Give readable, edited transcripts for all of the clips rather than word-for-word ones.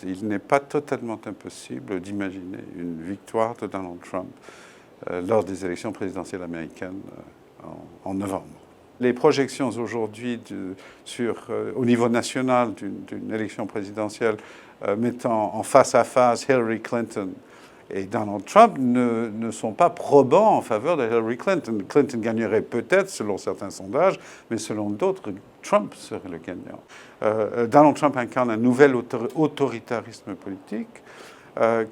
Il n'est pas totalement impossible d'imaginer une victoire de Donald Trump lors des élections présidentielles américaines en novembre. Les projections aujourd'hui au niveau national d'une élection présidentielle mettant en face à face Hillary Clinton et Donald Trump ne sont pas probants en faveur de Hillary Clinton. Clinton gagnerait peut-être selon certains sondages, mais selon d'autres, Trump serait le gagnant. Donald Trump incarne un nouvel autoritarisme politique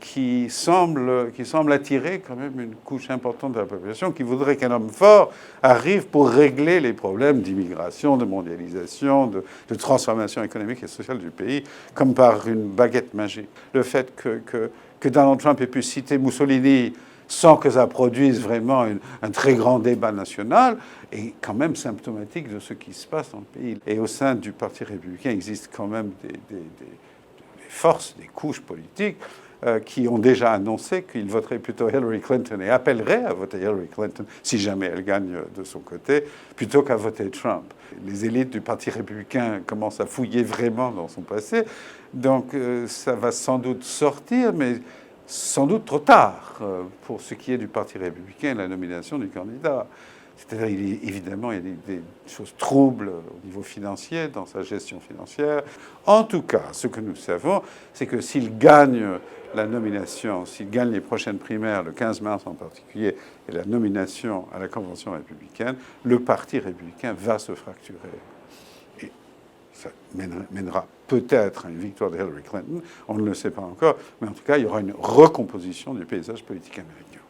qui semble attirer quand même une couche importante de la population qui voudrait qu'un homme fort arrive pour régler les problèmes d'immigration, de mondialisation, de transformation économique et sociale du pays, comme par une baguette magique. Le fait que Donald Trump ait pu citer Mussolini sans que ça produise vraiment un très grand débat national est quand même symptomatique de ce qui se passe dans le pays. Et au sein du Parti républicain, il existe quand même des forces, des couches politiques qui ont déjà annoncé qu'ils voteraient plutôt Hillary Clinton et appelleraient à voter Hillary Clinton, si jamais elle gagne de son côté, plutôt qu'à voter Trump. Les élites du Parti républicain commencent à fouiller vraiment dans son passé, donc ça va sans doute sortir, mais sans doute trop tard pour ce qui est du Parti républicain et la nomination du candidat. C'est-à-dire, évidemment, il y a des choses troubles au niveau financier, dans sa gestion financière. En tout cas, ce que nous savons, c'est que s'il gagne la nomination, s'il gagne les prochaines primaires, le 15 mars en particulier, et la nomination à la Convention républicaine, le Parti républicain va se fracturer. Et ça mènera peut-être à une victoire de Hillary Clinton, on ne le sait pas encore, mais en tout cas, il y aura une recomposition du paysage politique américain.